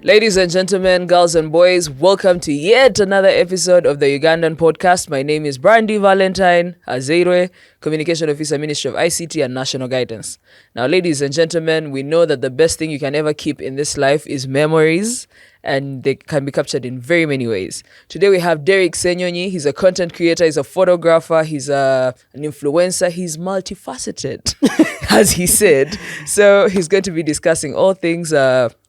Ladies and gentlemen, girls and boys, welcome to yet another episode of the Ugandan podcast. My name is Brandy Valentine Azeirwe, Communication Officer, Ministry of ICT and National Guidance. Now, ladies and gentlemen, we know that the best thing you can ever keep in this life is memories, and they can be captured in very many ways. Today we have Derrick Ssenyonyi. He's a content creator, he's a photographer, he's an influencer, he's multifaceted, as he said. So he's going to be discussing all things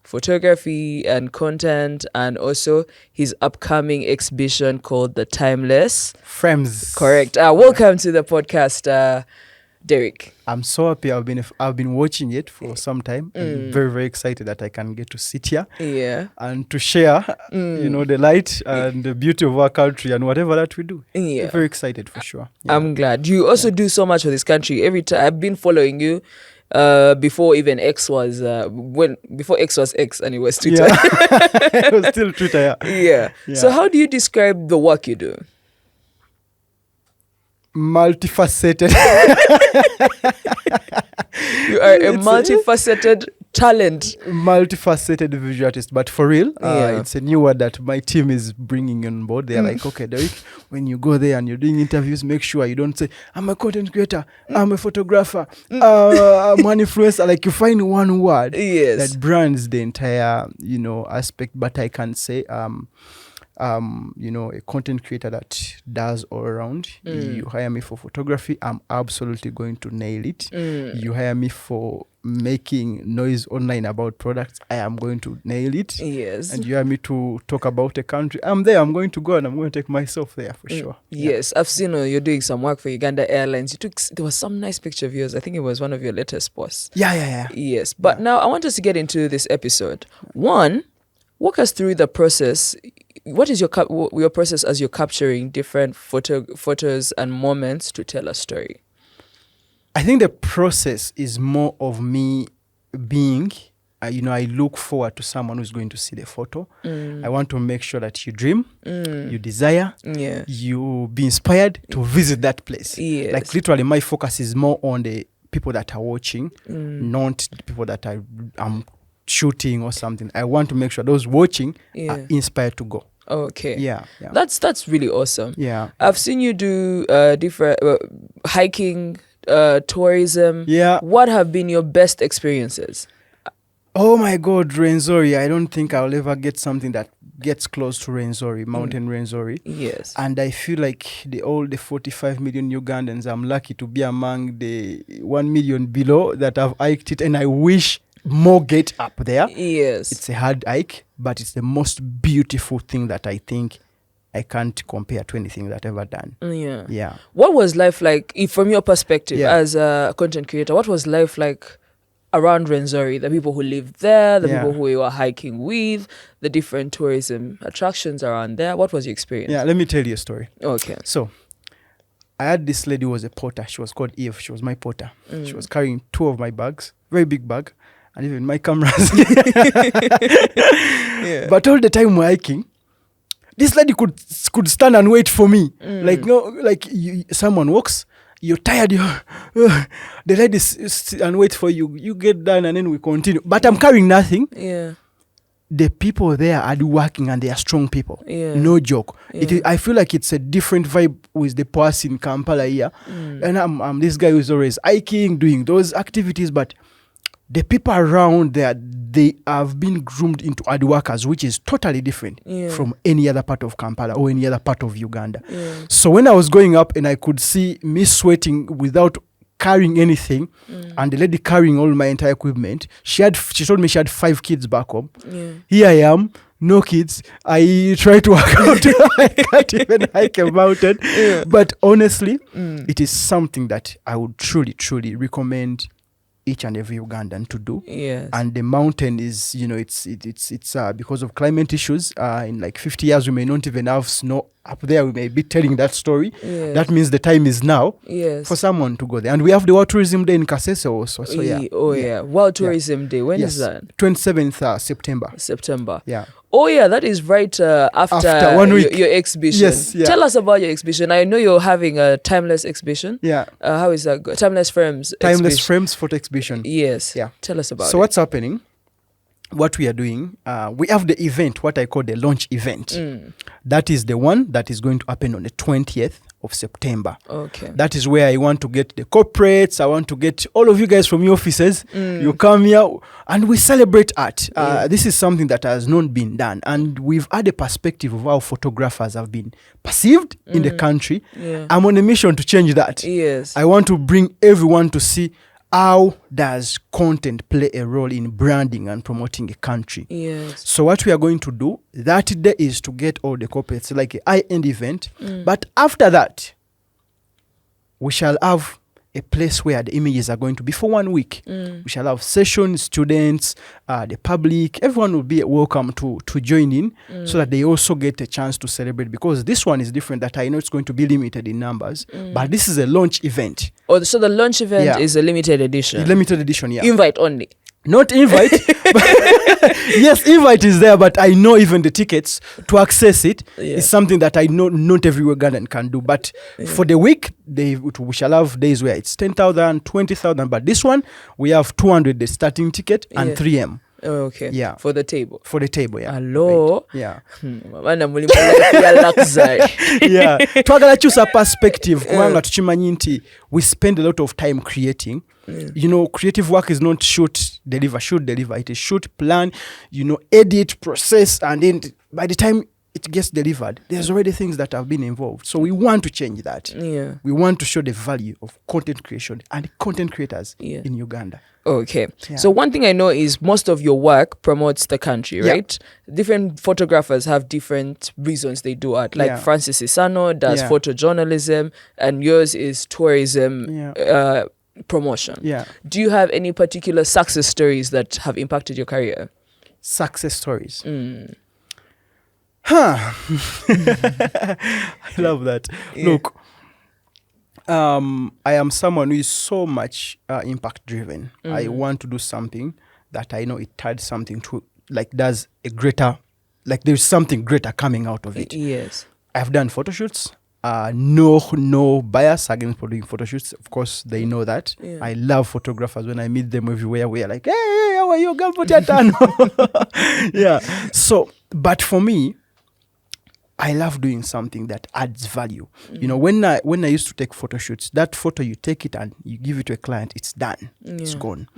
photography and content, and also his upcoming exhibition called The Timeless Frames. Correct. Welcome to the podcast, Derrick. I'm so happy. I've been watching it for some time. I'm very, very excited that I can get to sit here and to share, the light and the beauty of our country and whatever that we do. Yeah. I'm very excited for sure. Yeah. I'm glad. You also do so much for this country. Every time I've been following you. Before even X was before X was X and it was Twitter. Yeah. It was still Twitter. Yeah. So how do you describe the work you do? Multifaceted. You are a multifaceted talent. Multifaceted visual artist. But for real, it's a new word that my team is bringing on board. They're like, okay, Derrick, when you go there and you're doing interviews, make sure you don't say, I'm a content creator, I'm a photographer, I'm an influencer. Like, you find one word that brands the entire, aspect. But I can say, a content creator that does all around. You hire me for photography, I'm absolutely going to nail it. You hire me for making noise online about products, I am going to nail it. Yes. And you hire me to talk about a country, I'm there, I'm going to go and I'm going to take myself there for sure. Yes, I've seen you're doing some work for Uganda Airlines. There was some nice picture of yours. I think it was one of your latest posts. Yeah. Yes, but now I want us to get into this episode. One, walk us through the process. What is your process as you're capturing different photos and moments to tell a story? I think the process is more of me being, I look forward to someone who's going to see the photo. I want to make sure that you dream, you desire, you be inspired to visit that place. Yes. Like, literally, my focus is more on the people that are watching, not the people that I'm shooting or something. I want to make sure those watching are inspired to go. Okay. Yeah. That's really awesome. Yeah. I've seen you do different hiking, tourism. Yeah. What have been your best experiences? Oh my God, Rwenzori. I don't think I'll ever get something that gets close to Rwenzori, Mountain Rwenzori. Yes. And I feel like all the 45 million Ugandans, I'm lucky to be among the 1 million below that have hiked it, and I wish more get up there. Yes. It's a hard hike, but it's the most beautiful thing that I think I can't compare to anything that I've ever done. Yeah. What was life like, from your perspective as a content creator? What was life like around Rwenzori? The people who lived there, the people who you were hiking with, the different tourism attractions around there. What was your experience? Yeah, let me tell you a story. Okay. So, I had this lady who was a porter. She was called Eve. She was my porter. She was carrying 2 of my bags, very big bag, and even my cameras. But all the time we're hiking, this lady could stand and wait for me. Someone walks, you're tired, the lady and wait for you. You get done and then we continue. But I'm carrying nothing. Yeah. The people there are working and they are strong people. Yeah. No joke. Yeah. I feel like it's a different vibe with the person in Kampala here. And I'm this guy who's always hiking, doing those activities, but the people around there, they have been groomed into hard workers, which is totally different from any other part of Kampala or any other part of Uganda. Yeah. So when I was going up and I could see me sweating without carrying anything, and the lady carrying all my entire equipment, she told me she had 5 kids back home. Yeah. Here I am, no kids. I try to work out. I can't even hike a mountain. Yeah. But honestly, it is something that I would truly, truly recommend each and every Ugandan to do. Yes. And the mountain is, it's because of climate issues, in like 50 years we may not even have snow up there. We may be telling that story. Yes. That means the time is now for someone to go there. And we have the World Tourism Day in Kasese also. So World Tourism Day. When is that? 27th September. Yeah. Oh yeah, that is right after 1 week. Your exhibition. Yes, yeah. Tell us about your exhibition. I know you're having a timeless exhibition. Yeah. How is that? Timeless Frames. Timeless Frames photo exhibition. Yes. Yeah. Tell us about it. So what's happening? what we are doing, we have the event, what I call the launch event. That is the one that is going to happen on the 20th of September. Okay. That is where I want to get the corporates. I want to get all of you guys from your offices. You come here and we celebrate art. This is something that has not been done. And we've had a perspective of how photographers have been perceived in the country. Yeah. I'm on a mission to change that. Yes. I want to bring everyone to see how does content play a role in branding and promoting a country. Yes. So what we are going to do that day is to get all the corporates, like a high-end event. But after that, we shall have a place where the images are going to be for 1 week. We shall have sessions, students, the public, everyone will be welcome to join in so that they also get a chance to celebrate, because this one is different, that I know it's going to be limited in numbers, but this is a launch event. Oh, so the launch event is a limited edition. Limited edition, yeah. Invite only. Not invite. Yes, invite is there, but I know even the tickets to access it is something that I know not every Ugandan can do. But for the week, we shall have days where it's 10,000, 20,000. But this one, we have 200 the starting ticket and 3M. Oh, okay. Yeah. For the table. For the table, yeah. Hello. Right. Yeah. Mana muli mulai luxury. Yeah. Twagala chusa perspective kubanga tukimanyi nti we spend a lot of time creating. You know, creative work is not shoot, deliver. It is shoot, plan, edit, process, and then by the time it gets delivered, there's already things that have been involved. So we want to change that. Yeah. We want to show the value of content creation and content creators in Uganda. Okay. Yeah. So one thing I know is most of your work promotes the country, right? Different photographers have different reasons they do art. Like Francis Isano does photojournalism, and yours is tourism promotion. Yeah. Do you have any particular success stories that have impacted your career? Success stories. I love that. Look, I am someone who is so much impact driven. I want to do something that I know it had something to, like, does a greater, like there's something greater coming out of it. Yes. I've done photo shoots. No bias against doing photo shoots. Of course, they know that. Yeah. I love photographers. When I meet them everywhere, we are like, hey, how are you? Yeah. So, but for me, I love doing something that adds value. You know, when I used to take photo shoots, that photo, you take it and you give it to a client, it's done. It's gone.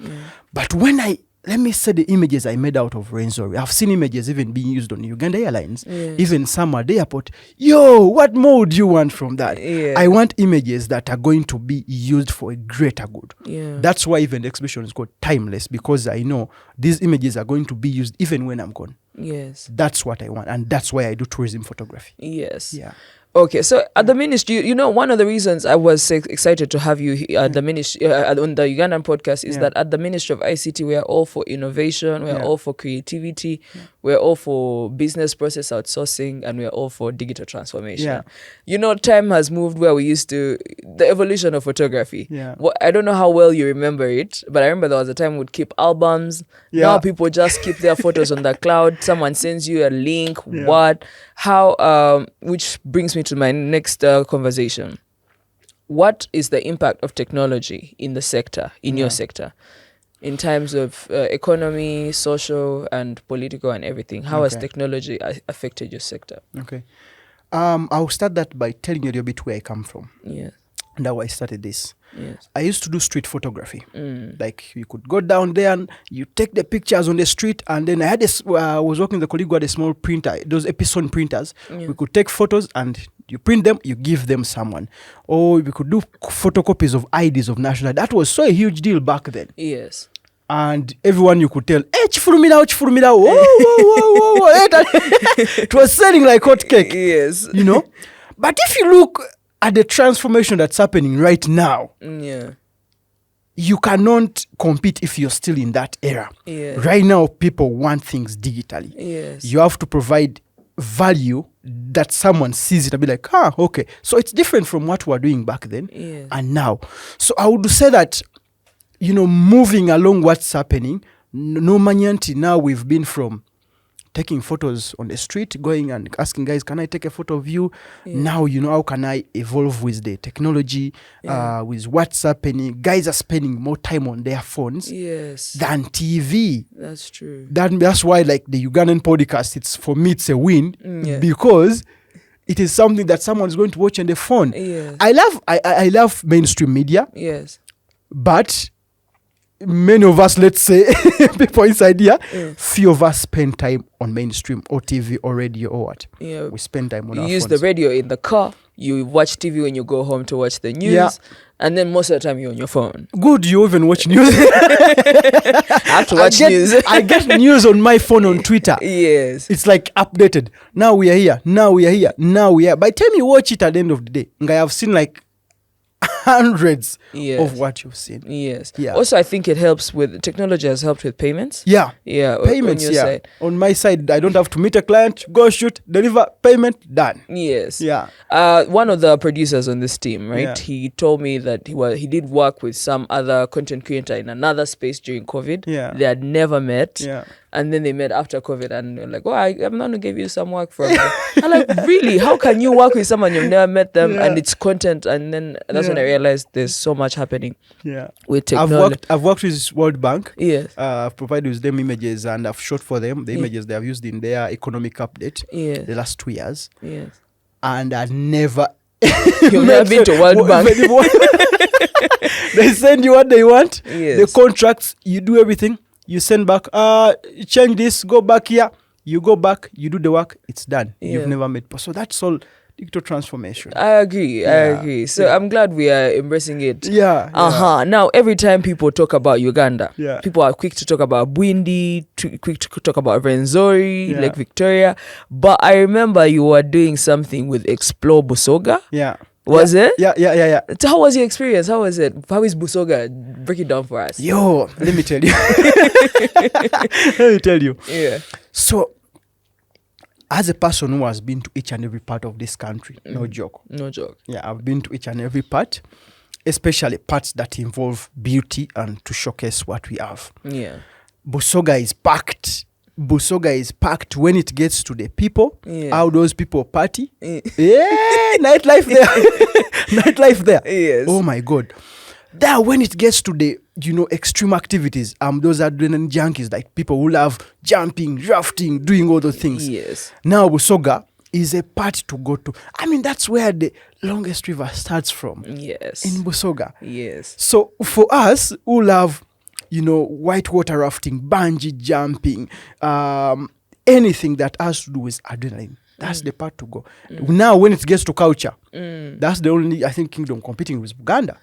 But when let me say the images I made out of Rwanda. I've seen images even being used on Uganda Airlines, even some at the airport. Yo, what more do you want from that? I want images that are going to be used for a greater good. That's why even the exhibition is called Timeless, because I know these images are going to be used even when I'm gone. Yes. That's what I want. And that's why I do tourism photography. Yes. Yeah. Okay, so at the ministry, one of the reasons I was excited to have you at the ministry on the Ugandan podcast is that at the Ministry of ICT, we are all for innovation, we are all for creativity, we're all for business process outsourcing, and we're all for digital transformation. Time has moved where we used to, the evolution of photography. I don't know how well you remember it, but I remember there was a time we'd keep albums. Now people just keep their photos on the cloud. Someone sends you a link, which brings me to my next conversation. What is the impact of technology in the sector, in your sector, in terms of economy, social and political and everything? How has technology affected your sector? Okay. I'll start that by telling you a little bit where I come from. Yes. And how I started this. Yes. I used to do street photography. Like, you could go down there and you take the pictures on the street, and then I was working with a colleague who had a small printer, those Epson printers. We could take photos and you print them, you give them someone. Or we could do photocopies of IDs of national. That was so a huge deal back then. Yes. And everyone you could tell, hey, chifurumira, whoa. It was selling like hot cake. Yes. But if you look at the transformation that's happening right now, you cannot compete if you're still in that era. Right now, people want things digitally. You have to provide value that someone sees it and be like, okay. So it's different from what we were doing back then and now. So I would say that, moving along what's happening, no manyanti, now we've been from taking photos on the street, going and asking guys, can I take a photo of you? Now, how can I evolve with the technology, with what's happening? Guys are spending more time on their phones than TV. That's true. That's why, like, the Ugandan podcast, for me, it's a win because it is something that someone's going to watch on the phone. I love mainstream media. But many of us, let's say, people inside here, few of us spend time on mainstream or TV or radio or what. We spend time on our phones. You use the radio in the car. You watch TV when you go home to watch the news. And then most of the time you're on your phone. Good, you even watch news. I have to watch news. I get news on my phone on Twitter. It's like updated. Now we are here. Now we are here. Now we are. By the time you watch it at the end of the day, I have seen like hundreds of what you've seen. Also, I think it helps with technology has helped with payments. Payments. On your side. On my side, I don't have to meet a client, go shoot, deliver, payment, done. One of the producers on this team, right? He told me that he did work with some other content creator in another space during COVID. They had never met. And then they met after COVID and they're like, oh, I'm going to give you some work from them. I'm like, really? How can you work with someone you've never met them and it's content? And then that's when I realized there's so much happening with technology. I've worked with World Bank. I've provided with them images and I've shot for them the images they have used in their economic update the last 2 years. And I never... You've never been to World Bank. They send you what they want. The contracts, you do everything. You send back, change this, go back here. You go back, you do the work, it's done. You've never made. So that's all digital transformation. I agree. So I'm glad we are embracing it. Now, every time people talk about Uganda, people are quick to talk about Bwindi, quick to talk about Rwenzori, Lake Victoria. But I remember you were doing something with Explore Busoga. Was it? Yeah. So how was your experience? How was it? How is Busoga? Break it down for us. Let me tell you. So, as a person who has been to each and every part of this country, no joke. I've been to each and every part, especially parts that involve beauty and to showcase what we have. Busoga is packed. When it gets to the people. How those people party. Nightlife there. Oh my God. That when it gets to the extreme activities, those adrenaline junkies, like people who love jumping, rafting, doing all those things. Now Busoga is a part to go to. I mean, that's where the longest river starts from. In Busoga. So for us who love whitewater rafting, bungee jumping, anything that has to do with adrenaline. That's the part to go. Now, when it gets to culture, that's the only, I think, kingdom competing with Uganda.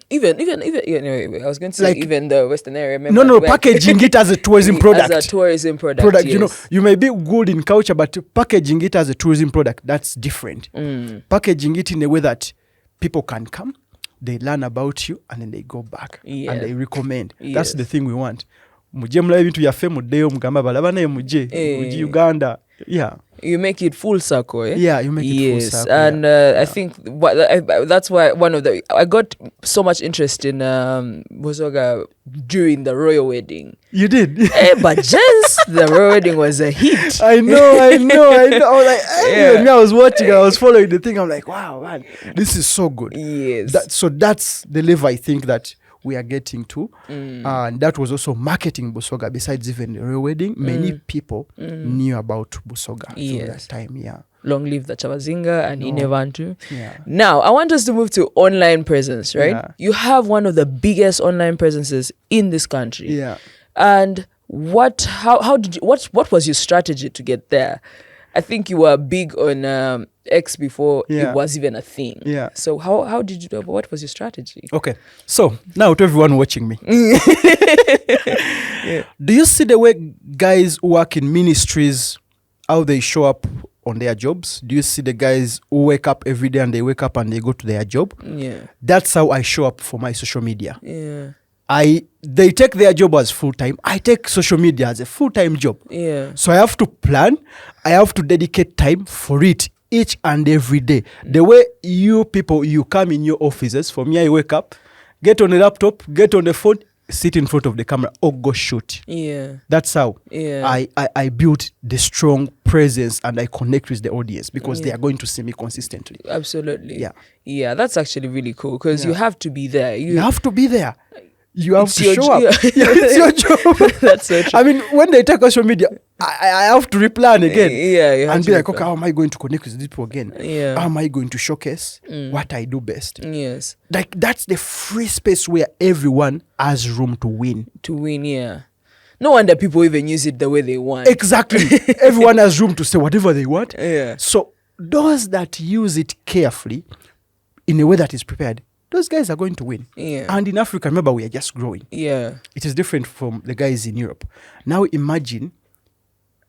Even I was going to say, like, even the Western area. No, packaging it as a tourism product. As a tourism product, yes. You may be good in culture, but packaging it as a tourism product, that's different. Packaging it in a way that people can come, they learn about you, and then they go back and they recommend. That's the thing we want. Muje mulabe bintu byaffe muddeyo mugamba balaba naye muje Uganda. You make it full circle. You make it full circle. And I think that's why I got so much interest in Busoga during the royal wedding. You did? But just the royal wedding was a hit. I know. I was like, I was watching, I was following the thing. I'm like, wow, man, this is so good. So that's the level I think that we are getting to. And that was also marketing Busoga. Besides even the royal wedding, many people knew about Busoga through that time. Long live the Chavazinga and Inevantu. Now, I want us to move to online presence, right? You have one of the biggest online presences in this country. And what was your strategy to get there? I think you were big on X before it was even a thing. So how did you do? What was your strategy? Okay. So now to everyone watching me. Do you see the way guys who work in ministries, how they show up on their jobs? Do you see the guys who wake up every day and they wake up and they go to their job? That's how I show up for my social media. They take their job as full-time. I take social media as a full-time job. So I have to plan. I have to dedicate time for it each and every day. The way you people, you come in your offices. For me, I wake up, get on the laptop, get on the phone, sit in front of the camera or go shoot. Yeah. That's how Yeah. I built the strong presence and I connect with the audience because they are going to see me consistently. Absolutely. Yeah. Yeah, that's actually really cool because you have to be there. You have to be there. You have to show up. Yeah. It's your job. That's so true. I mean, when they take social media, I have to replan again. Yeah, you have and to be like, replan. okay, how am I going to connect with these people again? Yeah. How am I going to showcase what I do best? Yes. Like, that's the free space where everyone has room to win. To win, yeah. No wonder people even use it the way they want. Exactly. Everyone has room to say whatever they want. Yeah. So those that use it carefully, in a way that is prepared, those guys are going to win. Yeah. And in Africa, remember, we are just growing. Yeah. It is different from the guys in Europe. Now imagine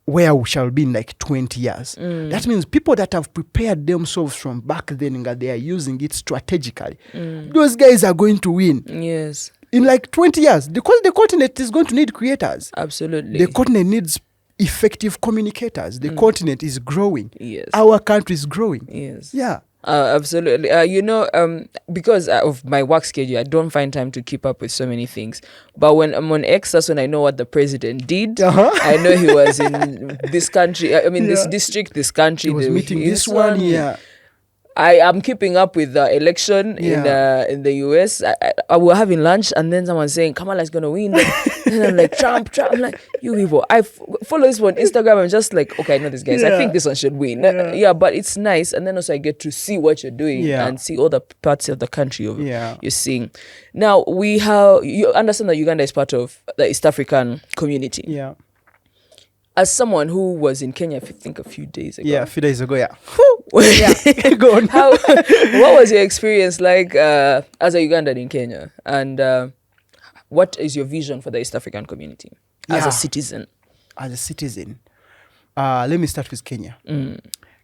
where we shall be in like 20 years. That means people that have prepared themselves from back then and they are using it strategically, those guys are going to win. Yes. In like 20 years, because the continent is going to need creators. Absolutely. The continent needs effective communicators. The continent is growing. Yes. Our country is growing. Yes. Yeah. Absolutely. Because of my work schedule, I don't find time to keep up with so many things. But when I'm on X, that's when I know what the president did. I know he was in this country. I mean, this district, this country. He was meeting this one. Yeah. I am keeping up with the election in the US. I were having lunch and then someone saying Kamala's gonna win. And I'm like, Trump. I'm like, you people. I follow this one on Instagram. I'm just like, okay, I know these guys. I think this one should win. But it's nice. And then also I get to see what you're doing and see all the parts of the country you're seeing. Now you understand that Uganda is part of the East African community. Yeah. As someone who was in Kenya, I think a few days ago. Yeah, a few days ago, yeah. Go on. What was your experience like as a Ugandan in Kenya? And what is your vision for the East African community as a citizen? As a citizen, let me start with Kenya.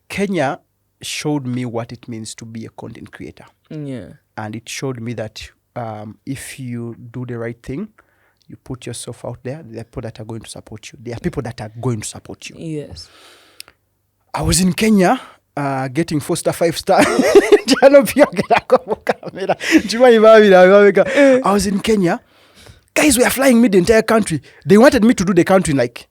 Kenya showed me what it means to be a content creator. Yeah. And it showed me that if you do the right thing, you put yourself out there, there are people that are going to support you. There are people that are going to support you. Yes. I was in Kenya getting 4-star, 5-star. I was in Kenya. Guys were flying me the entire country. They wanted me to do the country in like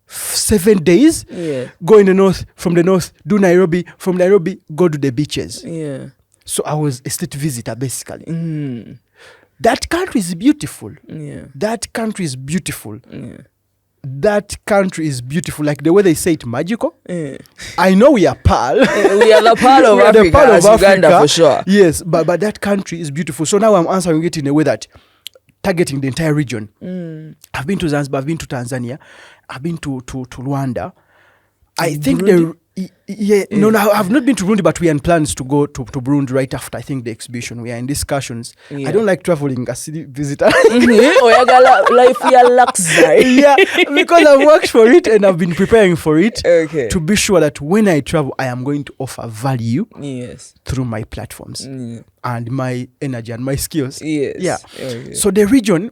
7 days. Yeah. Go in the north, from the north, do Nairobi. From Nairobi, go to the beaches. Yeah. So I was a state visitor, basically. That country is beautiful. Yeah. That country is beautiful. Yeah. That country is beautiful. Like the way they say it, magical. Yeah. I know we are pearl. We are the part of We are Africa, the part of as Uganda Africa. for sure. Yes, but that country is beautiful. So now I'm answering it in a way that targeting the entire region. I've been to Zanzibar, I've been to Tanzania, I've been to Rwanda. I think Burundi? No, I've not been to Burundi, but we are in plans to go to Burundi right after, I think, the exhibition. We are in discussions. Yeah. I don't like traveling as a visitor. Life ya luxury. Yeah, because I've worked for it and I've been preparing for it Okay. to be sure that when I travel, I am going to offer value Yes. through my platforms and my energy and my skills. Yes. Yeah. Okay. So the region,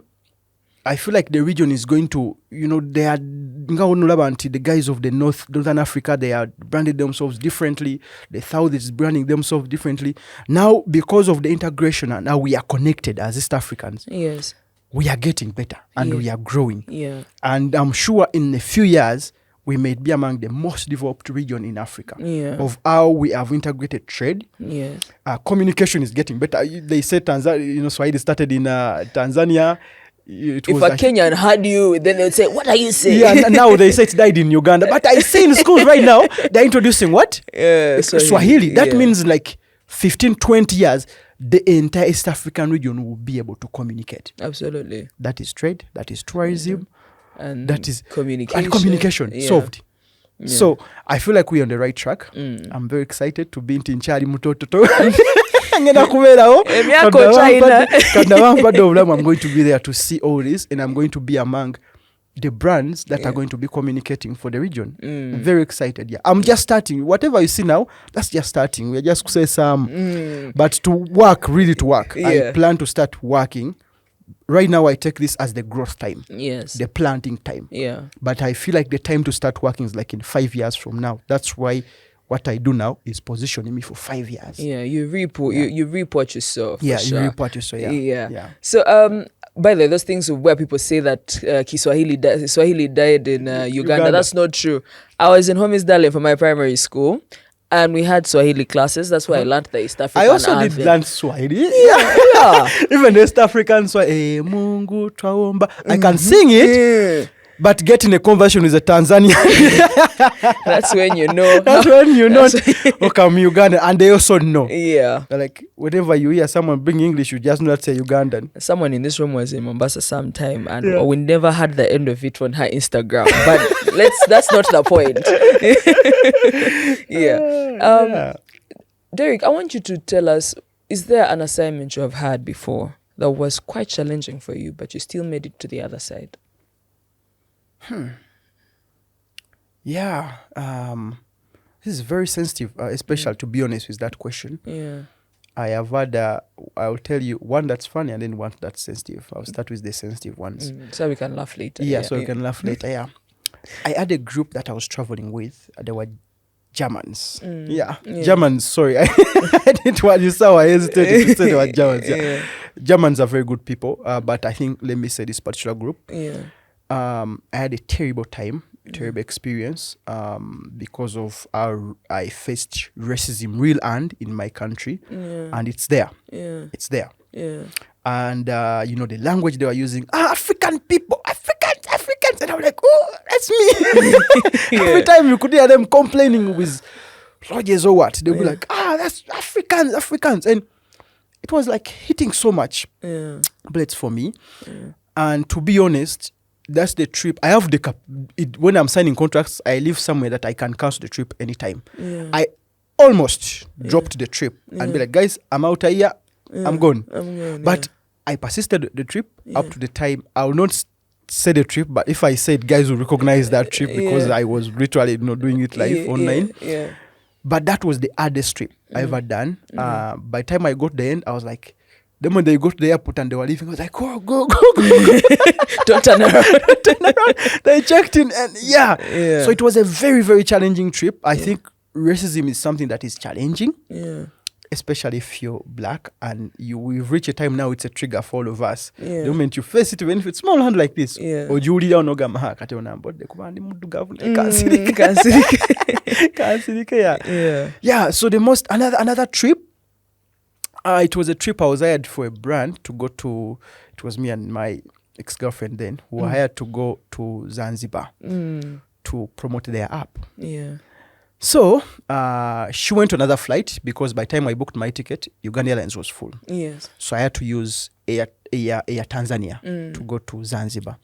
I feel like the region is going to, they are the guys of the Northern Africa, they are branded themselves differently. The South is branding themselves differently. Now, because of the integration, and now we are connected as East Africans. Yes. We are getting better and we are growing. Yeah. And I'm sure in a few years, we may be among the most developed region in Africa of how we have integrated trade. Yes. Communication is getting better. They say Tanzania, Swahili started in Tanzania. If a Kenyan heard you, then they'd say, what are you saying? Yeah, now they say it died in Uganda. But I say in schools right now, they're introducing what? Swahili. That means like 15, 20 years, the entire East African region will be able to communicate. Absolutely. That is trade, that is tourism, and that is communication. And communication solved. Yeah. So I feel like we're on the right track. I'm very excited to be in Tinchari Mutoto. I'm going to be there to see all this, and I'm going to be among the brands that are going to be communicating for the region. I'm very excited. Yeah, I'm just starting. Whatever you see now, that's just starting. We're just say some, but to work, I plan to start working. Right now, I take this as the growth time. Yes. The planting time. Yeah. But I feel like the time to start working is like in 5 years from now. That's why what I do now is positioning me for 5 years. Yeah, you reap what you reap what you sow. Yeah, sure. you reap what you sow. Yeah. So By the way, those things where people say that Swahili died in Uganda, that's not true. I was in Homies Darling for my primary school, and we had Swahili classes. That's where I learned the East African I also anthem. did learn Swahili. Yeah. Even the East African Swahili. Mungu twaomba. I can sing it. But getting a conversation with a Tanzanian, that's when you know. That's when you know. Okay, I'm Ugandan, and they also know. Yeah. Like whenever you hear someone bring English, you just know that's a Ugandan. Someone in this room was in Mombasa sometime, and we never had the end of it on her Instagram. But that's not the point. Yeah. Derrick, I want you to tell us: is there an assignment you have had before that was quite challenging for you, but you still made it to the other side? Yeah. This is very sensitive, especially to be honest with that question. Yeah. I have had, I'll tell you one that's funny and then one that's sensitive. I'll start with the sensitive ones. So we can laugh later. Yeah, so we can laugh later, yeah. I had a group that I was traveling with. They were Germans. Yeah. Germans, sorry. I didn't want you saw I hesitated to say they were Germans. Yeah. Germans are very good people, but I think, let me say this particular group. Yeah. I had a terrible time, terrible experience because of how I faced racism real and in my country. And it's there. It's there. And, the language they were using, African people, Africans. And I'm like, oh, that's me. Every time you could hear them complaining with lodges or what, they'll be like, that's Africans. And it was like hitting so much bullets for me. And to be honest, that's the trip. I have when I'm signing contracts, I live somewhere that I can cancel the trip anytime. I almost dropped the trip and be like, guys, I'm out of here. I'm gone. But I persisted the trip up to the time. I will not say the trip, but if I said, guys will recognize that trip because I was literally doing it live online. But that was the hardest trip I ever done. By the time I got to the end, I was like, then when they got to the airport and they were leaving, I was like, go. Don't turn around. They checked in and So it was a very, very challenging trip. I think racism is something that is challenging. Especially if you're black and we've reached a time now, it's a trigger for all of us. The moment you face it, even if it's small hand like this, or Julie down Ogamaha, so another trip. It was a trip I was hired for a brand to go to. It was me and my ex-girlfriend then who were hired to go to Zanzibar to promote their app. So she went to another flight because by the time I booked my ticket, Uganda Airlines was full. So I had to use Air Tanzania to go to Zanzibar.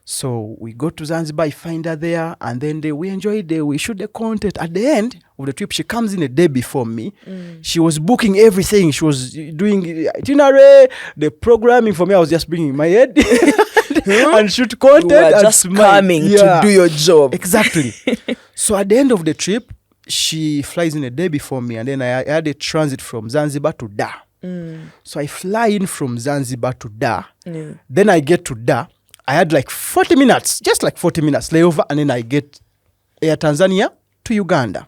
So we go to Zanzibar, I find her there, and then we enjoyed it. We shoot the content. At the end of the trip, she comes in a day before me. She was booking everything. She was doing itinerary, the programming for me. I was just bringing my head and shoot content. You were just coming to do your job. Exactly. So at the end of the trip, she flies in a day before me, and then I had a transit from Zanzibar to Dar. So I fly in from Zanzibar to Dar. Then I get to Dar. I had like 40 minutes, just like 40 minutes layover, and then I get Air Tanzania to Uganda.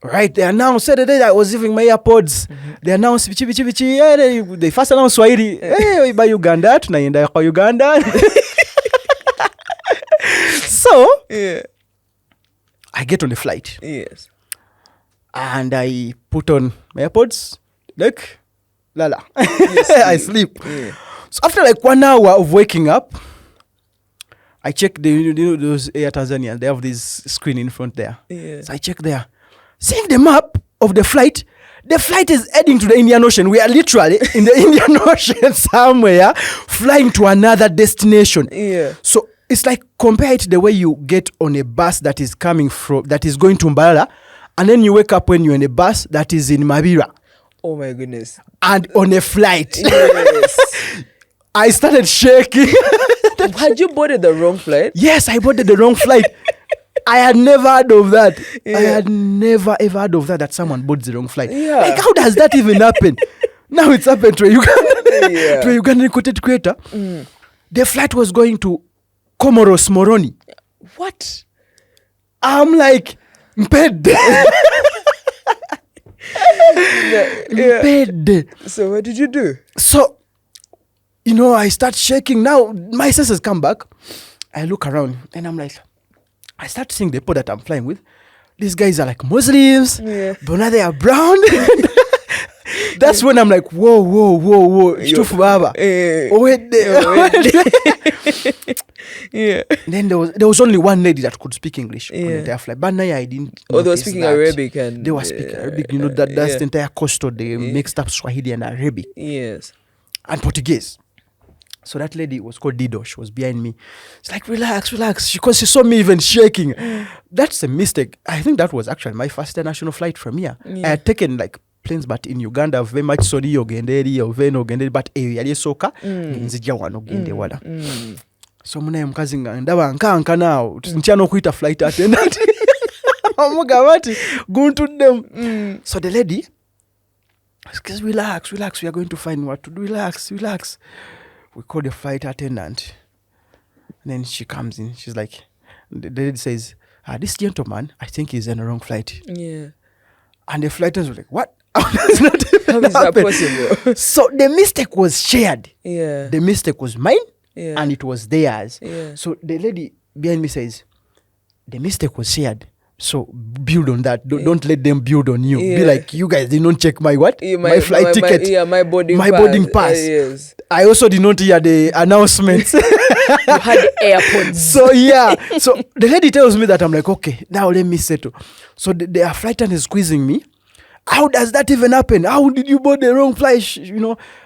Right, they announced Saturday I was leaving my AirPods. They announced bichi. They first announced Swahili. Hey, by Uganda, tunaenda kwa Uganda. So, I get on the flight. And I put on my AirPods. Like, lala. I sleep. So after like 1 hour of waking up, I check those Air Tanzania. They have this screen in front there. So I check there. Seeing the map of the flight is heading to the Indian Ocean. We are literally in the Indian Ocean somewhere, flying to another destination. So it's like, compare it to the way you get on a bus that is going to Mbalala, and then you wake up when you're in a bus that is in Mabira. Oh my goodness. And on a flight. I started shaking. Had you boarded the wrong flight? Yes, I boarded the wrong flight. I had never heard of that. I had never ever heard of that someone boards the wrong flight. Like, how does that even happen? Now it's happened to a Ugandan content creator. The flight was going to Comoros, Moroni. What? I'm like, mped. So what did you do? So I start shaking. Now my senses come back. I look around and I'm like, I start seeing the people that I'm flying with. These guys are like Muslims, but now they are brown. That's when I'm like, whoa. Yeah. Then there was only one lady that could speak English on the entire flight. But now I didn't. They were speaking Arabic and they were speaking Arabic. That's the entire coastal. They mixed up Swahili and Arabic. Yes. And Portuguese. So that lady was called Dido. She was behind me. She's like, relax. Because she saw me even shaking. That's a mistake. I think that was actually my first international flight from here. I had taken like planes, but in Uganda, very much Sony Ogenderi, but yali soka nzija wano gende wala. So munaye mukazi nga ndaba nkanka naawo ntyana okuyita flight attendant. Omugamba ati guntuddemu. So the lady, relax, we are going to find what to do. Relax. We call the flight attendant. And then she comes in. She's like, the lady says, this gentleman, I think he's in the wrong flight. Yeah. And the flight attendant was like, what? How is that possible? So the mistake was shared. Yeah. The mistake was mine and it was theirs. Yeah. So the lady behind me says, the mistake was shared. So build on that. Don't let them build on you. Be like, you guys did not check my what? My flight ticket. My boarding pass. Yes. I also did not hear the announcements. You had AirPods. So So the lady tells me that. I'm like, okay, now let me settle. So the flight attendant is squeezing me. How does that even happen? How did you board the wrong flight?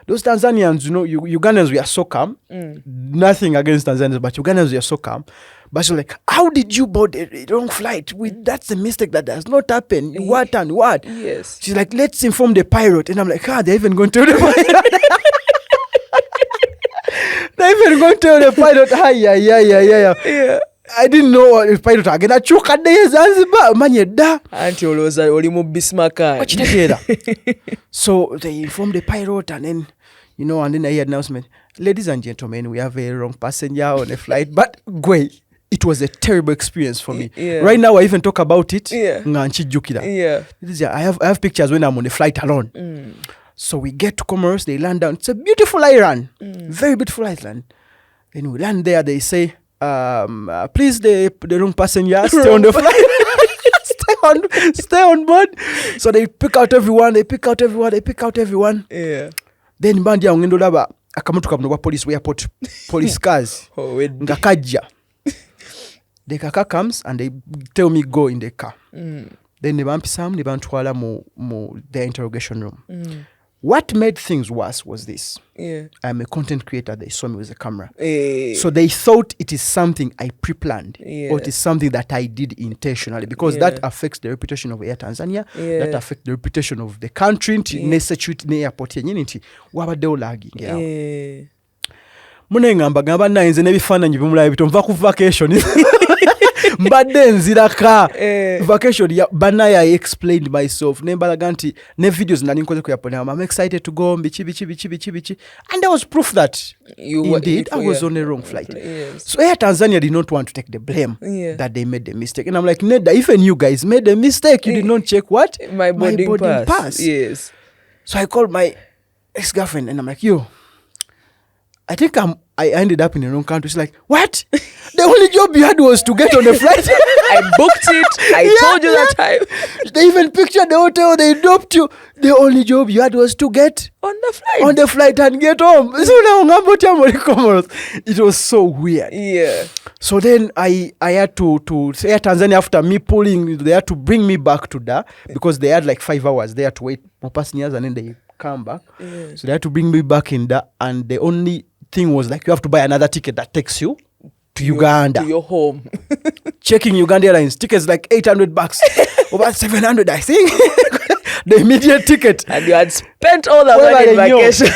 Those Tanzanians, Ugandans, we are so calm. Nothing against Tanzanians, but Ugandans, we are so calm. But she's like, how did you board the wrong flight? That's a mistake that does not happen. What and what? Yes. She's like, let's inform the pilot. And I'm like, they're even going to tell the pilot. They're even going to tell the pilot, yeah. I didn't know what the pilot again. I choke at the Zanzibar. Manyeda. Auntie Oloza, Olimu Bismarck. So they informed the pilot and then, and then I heard announcement. Ladies and gentlemen, we have a wrong passenger on a flight. But it was a terrible experience for me. Yeah. Right now, I even talk about it. Yeah. I have pictures when I'm on the flight alone. So we get to Comoros, they land down. It's a beautiful island. Very beautiful island. Then we land there, they say, please the wrong passenger stay on the flight. stay on board. So they pick out everyone. Yeah. Then bandi ya ngendo laba akamotoka muno police airport police cars nga kajja. The car comes and they tell me go in the car. Then they bampisam ne bantwala mu their interrogation room. What made things worse was this. Yeah. I'm a content creator. They saw me with a camera. Hey. So they thought it is something I pre-planned. Yeah. Or it is something that I did intentionally. Because that affects the reputation of Air Tanzania. Yeah. That affects the reputation of the country. Nesecurity ne airport yenyini wabaddewo lagging. Yeah. Mune ngamba nainze n'ebifaananyi bimulaba bito nva ku vacation. Mbadde nziraka vacation ya banaya. I explained myself nembalaga nti ne videos nali nkoze ku airport. I'm excited to go bichi and there was proof that indeed I was on the wrong flight. Yes. So Air Tanzania did not want to take the blame that they made the mistake, and I'm like, Neda, even you guys made a mistake. You did not check what my boarding pass. Yes. So I called my ex-girlfriend and I'm like, yo, I think I ended up in the wrong country. She's like, what? The only job you had was to get on the flight. I booked it. I told you that time. They even pictured the hotel. They dropped you. The only job you had was to get on the flight and get home. So now it was so weird. Yeah. So then I had to say Tanzania, after me pulling, they had to bring me back to that because they had like 5 hours. They had to wait more passengers and then they come back. Yeah. So they had to bring me back in that, and the only thing was like you have to buy another ticket that takes you to Uganda. To your home. Checking Uganda Airlines tickets like $800, about 700, I think. The immediate ticket. And you had spent all the money in vacation.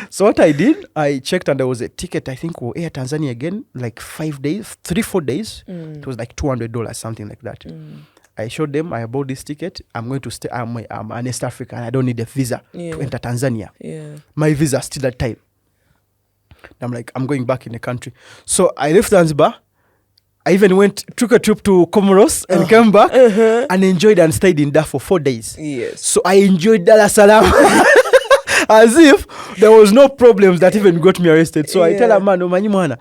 So what I did, I checked and there was a ticket, I think, for Air Tanzania again, like 5 days, 3-4 days. It was like $200, something like that. I showed them, I bought this ticket. I'm going to stay. I'm an East African. I don't need a visa to enter Tanzania. Yeah. My visa still that time. I'm like, I'm going back in the country. So I left Zanzibar. I even took a trip to Comoros and came back and enjoyed and stayed in there for 4 days. Yes. So I enjoyed Dar es Salaam. As if there was no problems that even got me arrested. So I tell Yeah. a man, "Omanyi mwana,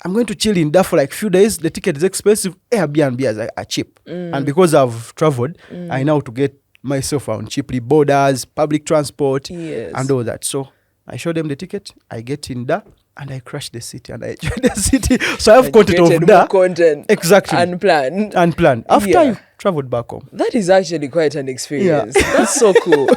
I'm going to chill in Dar for like few days. The ticket is expensive. Airbnb are cheap. And because I've traveled, I know to get myself around cheaply. Borders, public transport, Yes. and all that. So I show them the ticket. I get in Dar and I crash the city and I enjoy the city. So I have content Created of more Dar. content. Exactly. Unplanned. After Yeah. I traveled back home. That is actually quite an experience. That's so cool.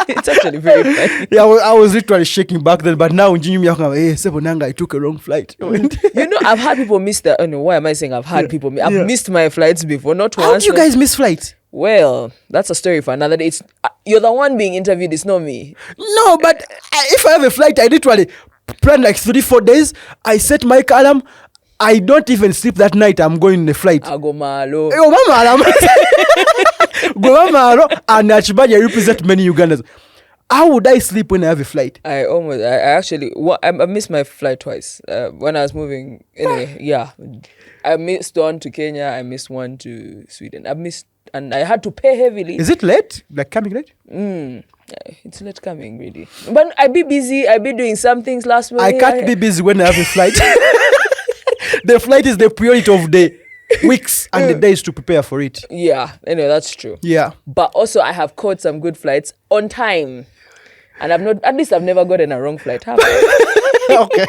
It's actually very funny. Yeah, I was literally shaking back then, but now hey, Sebonanga, I took a wrong flight. You know, I've had people miss the. Oh no, why am I saying I've had people? I've missed my flights before. Not once. How do you guys miss flights? Well, that's a story for another day. It's you're the one being interviewed. It's not me. No, but if I have a flight, I literally plan like 3-4 days. I set my alarm. I don't even sleep that night. I'm going on the flight. I go malo. Go Mama, and Achibadi represent many Ugandans. How would I sleep when I have a flight? I actually, I missed my flight twice when I was moving. Anyway, yeah, I missed one to Kenya. I missed one to Sweden. And I had to pay heavily. Is it late? Like coming late? It's late coming, really. But I be busy. I be doing some things last minute. I can't be busy when I have a flight. The flight is the priority of the weeks and the days to prepare for it. Yeah, anyway, that's true. Yeah. But also, I have caught some good flights on time. And I've never gotten a wrong flight, have I? Okay.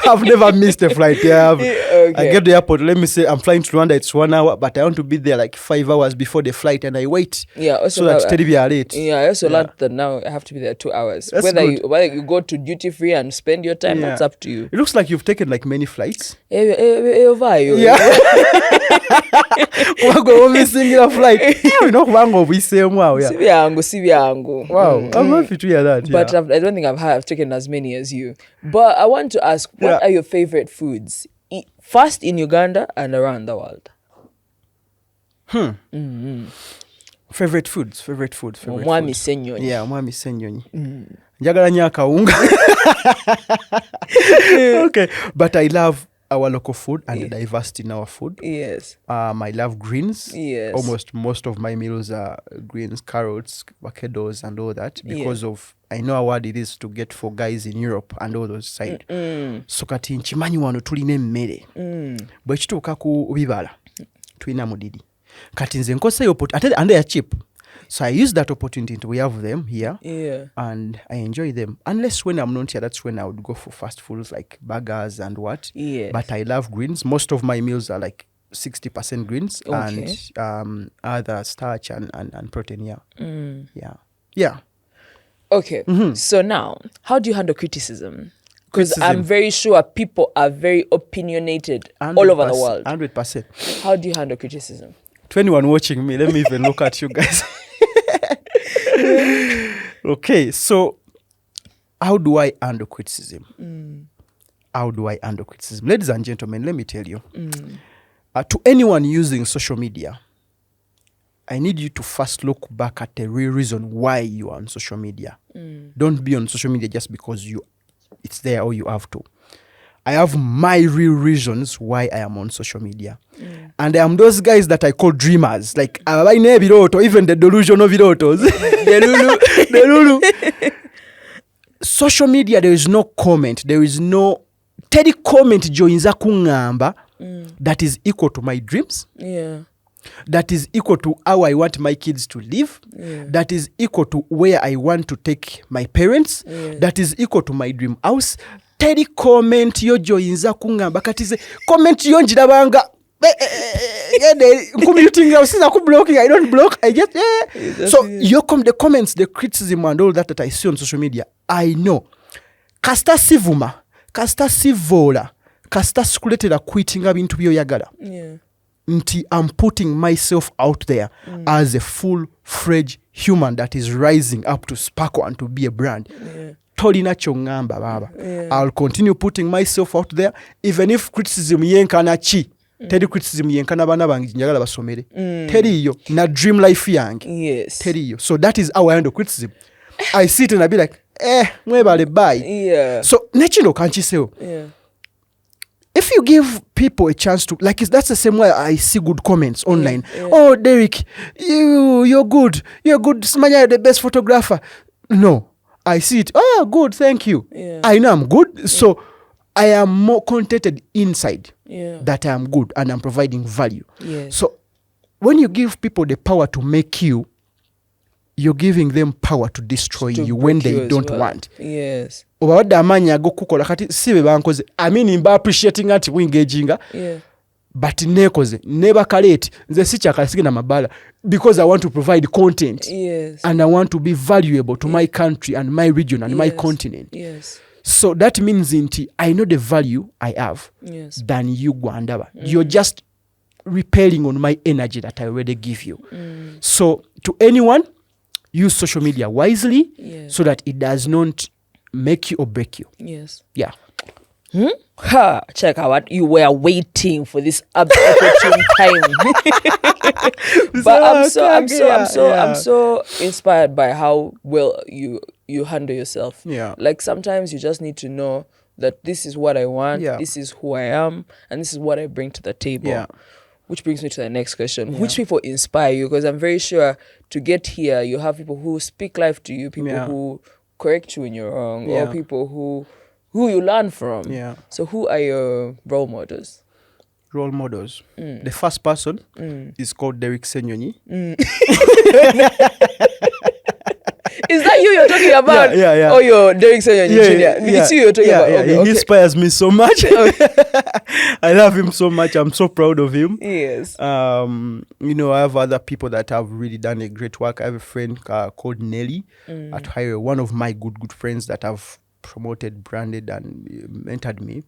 I've never missed a flight. Yeah. Okay. I get to the airport. Let me say I'm flying to Rwanda. It's 1 hour, but I want to be there like 5 hours before the flight, and I wait. Yeah. Also, So that steady are late. Yeah, I also learned that now I have to be there 2 hours. That's Whether good. you go to duty free and spend your time, that's up to you. It looks like you've taken like many flights. Yeah. We're missing a flight. You know, we say wow. Yeah. Sibyangu. Wow. I'm happy to hear that. But yeah. I don't think I've taken as many as you. But I want to ask, what are your favorite foods? First in Uganda and around the world. Favorite foods. Mwami Ssenyonyi. Yeah, Mwami Ssenyonyi. Njagala nnyo akawunga. Okay, but I love our local food and the diversity in our food. Yes. I love greens. Yes. Almost most of my meals are greens, carrots, avocados, and all that because of I know how hard it is to get for guys in Europe and all those side. So kati nchimanyi wano tulina emmere. Bwe kituuka ku bibala tulina mudidi. Kati nze nkosa and they are cheap. So I use that opportunity to we have them here. Yeah. And I enjoy them. Unless when I'm not here, that's when I would go for fast foods like burgers and what. Yes. But I love greens. Most of my meals are like 60% greens and other starch and protein. Yeah. Yeah. Okay. So now, how do you handle criticism? Because I'm very sure people are very opinionated all over the world. 100%. How do you handle criticism? To anyone watching me, let me even look at you guys. Okay, so how do I handle criticism? How do I handle criticism? Ladies and gentlemen, let me tell you. To anyone using social media, I need you to first look back at the real reason why you are on social media. Don't be on social media just because it's there or you have to. I have my real reasons why I am on social media. And I am those guys that I call dreamers. Like, even the delusional virotos. the Lulu. Social media, there is no comment. There is no... Teddy comment joinza kungamba that is equal to my dreams. Yeah. That is equal to how I want my kids to live. That is equal to where I want to take my parents. That is equal to my dream house. Teri comment yo joyinza kungamba katize comment yo njirabanga commuting usiza ku blocking I don't block I get so the comments, the criticism and all that I see on social media, I know kasta sivuma kasta sivola kasta skuletera quittinga bintu byo yagala nti I'm putting myself out there as a full-fledged human that is rising up to sparkle and to be a brand. Tolina chongamba baba. I'll continue putting myself out there even if criticism yenkana chi. Teri criticism yenkana bana bangi njagala basomere. Teri yo na dream life yange. Yes. Teri yo. So that is how I handle criticism. I sit and I be like, mwebale bye. Yeah. So nechino kanchiseo. Yeah. If you give people a chance to, like, that's the same way I see good comments online. Yeah. Oh, Derrick, you're good. You're good. Smanya, you're the best photographer. No, I see it. Oh, good, thank you. Yeah. I know I'm good. So I am more contented inside that I am good and I'm providing value. Yes. So when you give people the power to make you, you're giving them power to destroy you when they don't want. Yes. Obawadde amaanyi ag'okukola kati si be bankoze. I mean mba appreciating nti wingaginga. Yeah. But nekoze neba kaleti nze si kyakala sigenda mabala because I want to provide content. Yes. And I want to be valuable to my country and my region and my continent. Yes. So that means I know the value I have than you Gwandaba. You're just repelling on my energy that I already give you. So to anyone, use social media wisely so that it does not make you or break you. Yes. Yeah. Ha! Check out, you were waiting for this opportune time. But I'm so inspired by how well you handle yourself. Yeah. Like sometimes you just need to know that this is what I want, this is who I am, and this is what I bring to the table. Yeah. Which brings me to the next question. Which people inspire you? Because I'm very sure to get here, you have people who speak life to you, people who correct you when you're wrong, or people who you learn from. Yeah. So who are your role models? Role models. The first person is called Derrick Ssenyonyi. Is that you you're talking about? Yeah. Oh, you're Derrick Ssenyonyi Jr. It's you you're talking about. Okay, He inspires me so much. I love him so much. I'm so proud of him. Yes. I have other people that have really done a great work. I have a friend called Nelly at Highway, one of my good friends that have promoted, branded, and mentored me.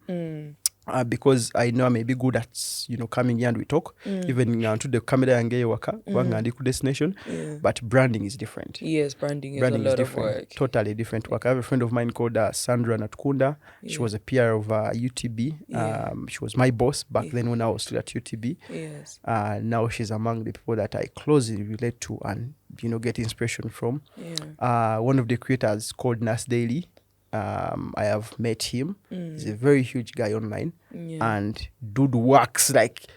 Because I know I may be good at coming here and we talk even to the camera and get waka destination, but branding is different. Yes, branding is a lot of work. Totally different work. I have a friend of mine called Sandra Natkunda. She was a PR of UTB. She was my boss back then when I was still at UTB. Yes. Now she's among the people that I closely relate to and get inspiration from. One of the creators called Nas Daily. I have met him. He's a very huge guy online. And dude works like,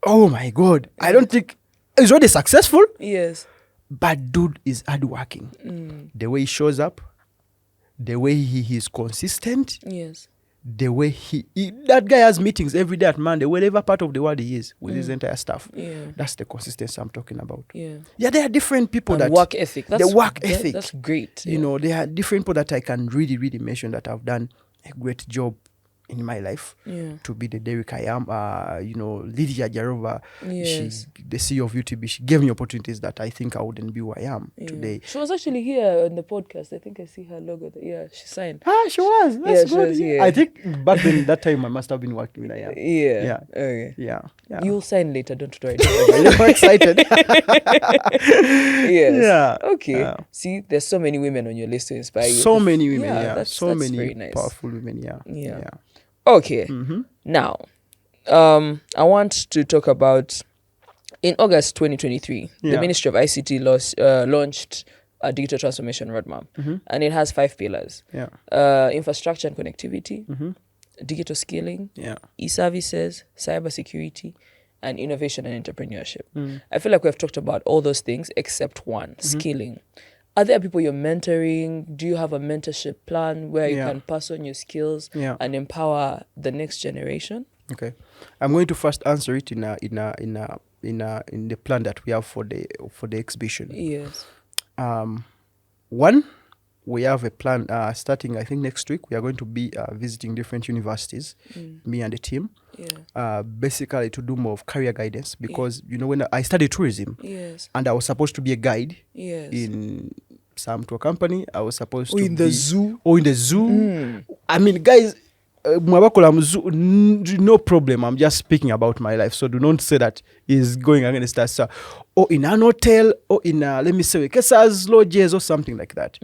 oh my God. I don't think he's already successful. Yes. But dude is hardworking. The way he shows up, the way he is consistent. Yes. The way that guy has meetings every day at Monday, wherever part of the world he is with his entire staff. That's the consistency I'm talking about. Yeah, there are different people and that work ethic. The work ethic. That's great. There are different people that I can really, really mention that have done a great job in my life to be the Derrick I am. Lydia Jarova, she's the CEO of UTB. She gave me opportunities that I think I wouldn't be who I am today. She was actually here on the podcast. I think I see her logo. She signed. She was. That's good. Was, I think back then, that time I must have been working with I am. Yeah. Okay. Yeah. You'll sign later. Don't worry. I'm excited. Yes. Yeah. Okay. See, there's so many women on your list to inspire you. So many women. That's many very nice. Powerful women. Yeah. Okay. Now, I want to talk about in August 2023, the Ministry of ICT launched a digital transformation roadmap, and it has 5 pillars: infrastructure and connectivity, digital skilling, e-services, cybersecurity, and innovation and entrepreneurship. I feel like we've talked about all those things except one: skilling. Are there people you're mentoring? Do you have a mentorship plan where you can pass on your skills and empower the next generation? Okay, I'm going to first answer it in the plan that we have for the exhibition. Yes. One, we have a plan starting, I think, next week. We are going to be visiting different universities, me and the team. Basically to do more of career guidance because when I studied tourism, and I was supposed to be a guide in to a company. I was supposed to in the zoo. Or in the zoo. I mean, guys, no problem. I'm just speaking about my life, so do not say that is going against that. So, or in an hotel, or in let me say, Kesas lodges or something like that.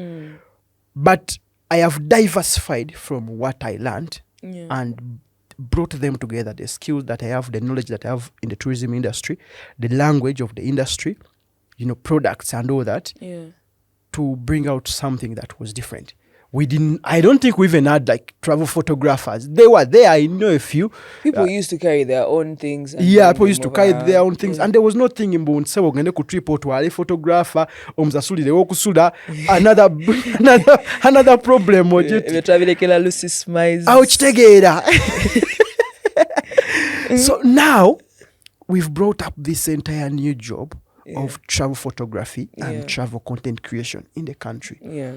But I have diversified from what I learned and brought them together, the skills that I have, the knowledge that I have in the tourism industry, the language of the industry, products and all that, to bring out something that was different. I don't think we even had like travel photographers. They were there. I know a few. People used to carry their own things. And Yeah, bring people them used to over. carry their own things. Yeah. And there was no thing in Bonse ogende ku trip otwale photographer omusasulire wokusula another problem Ebyotwabirikira Lucy Smiles. kitegeera. So now we've brought up this entire new job of travel photography and travel content creation in the country. Yeah.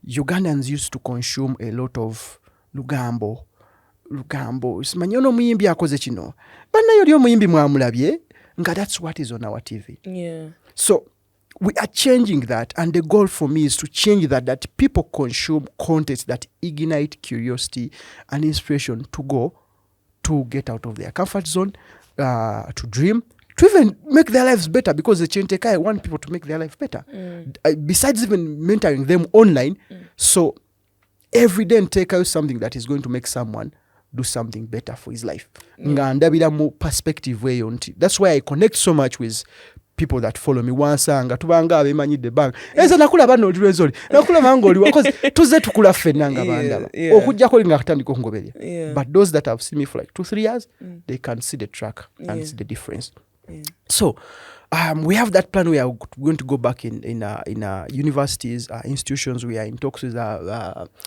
Ugandans used to consume a lot of lugambo. Simanyi ono muyimbi akoze kino. Bannayo oli omuyimbi mwamulabye nga that's what is on our TV. Yeah. So we are changing that, and the goal for me is to change that people consume content that ignite curiosity and inspiration to get out of their comfort zone, to dream, to even make their lives better, because the Chentekai want people to make their life better. Besides even mentoring them online, so every day take out something that is going to make someone do something better for his life. Nga ndabira mu perspective way onti. That's why I connect so much with people that follow me. Wansanga tubanga abemanyidde bang. Eza nakula bano olwenzoli. Nakula mangoli because tuze tukula fenanga bandaba. Okujjako linga katandika okugoberya. But those that have seen me for like 2-3 years, they can see the track and see the difference. So we have that plan. We are going to go back in universities, institutions. We are in talks with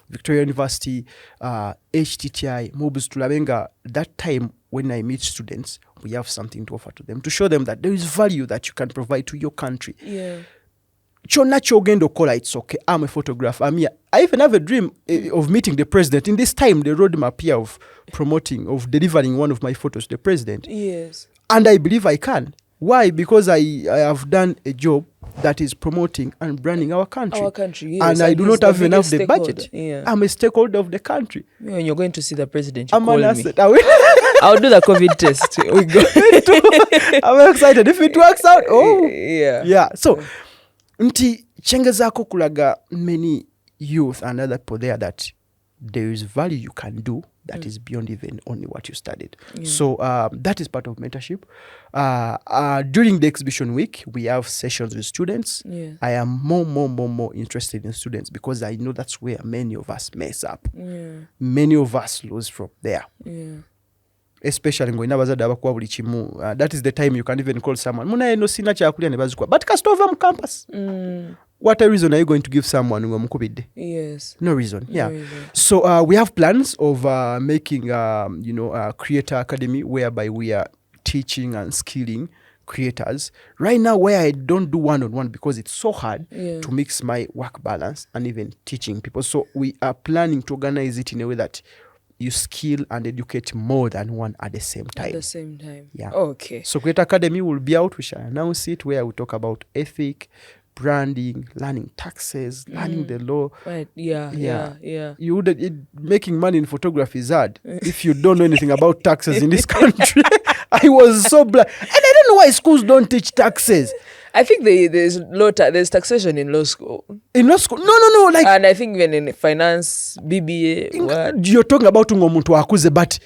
Victoria University, HTTI, Mobus Tulabenga. That time when I meet students, we have something to offer to them, to show them that there is value that you can provide to your country. Yeah. Chona chogendo kola, it's okay. I'm a photographer. I even have a dream of meeting the president. In this time, the roadmap here of delivering one of my photos to the president. Yes. And I believe I can. Why? Because I have done a job that is promoting and branding our country. Yes. And I do not have enough the budget. Yeah. I'm a stakeholder of the country. When you're going to see the president, I'm call an me. asset. I'll do the COVID test. We go. I'm excited. If it works out, yeah. So, nti chengezako kulaga many youth and other people there that there is value you can do that is beyond even only what you studied. So that is part of mentorship. During the exhibition week, we have sessions with students. I am more interested in students because I know that's where many of us mess up. Many of us lose from there. Especially ng'olina abazadde abakuwa buli kimu. That is the time you can even call someone. Muna eno sina kyakulya ne bazikuwa. But kasita ova mu campus. What a reason are you going to give someone ng'omukubidde? Yes. No reason. No reason. So we have plans of making a creator academy whereby we are teaching and skilling creators. Right now, where I don't do one-on-one because it's so hard to mix my work balance and even teaching people. So we are planning to organize it in a way that you skill and educate more than one at the same time. At the same time. Yeah. Okay. So Creator Academy will be out. We shall announce it, where we talk about ethic, branding, learning taxes, learning the law. Right. Yeah. Making money in photography is hard if you don't know anything about taxes in this country. I was so blind. And I don't know why schools don't teach taxes. I think there's taxation in law school. In law school? No. Like, and I think even in finance, BBA. What? You're talking about ng'omuntu akuze, but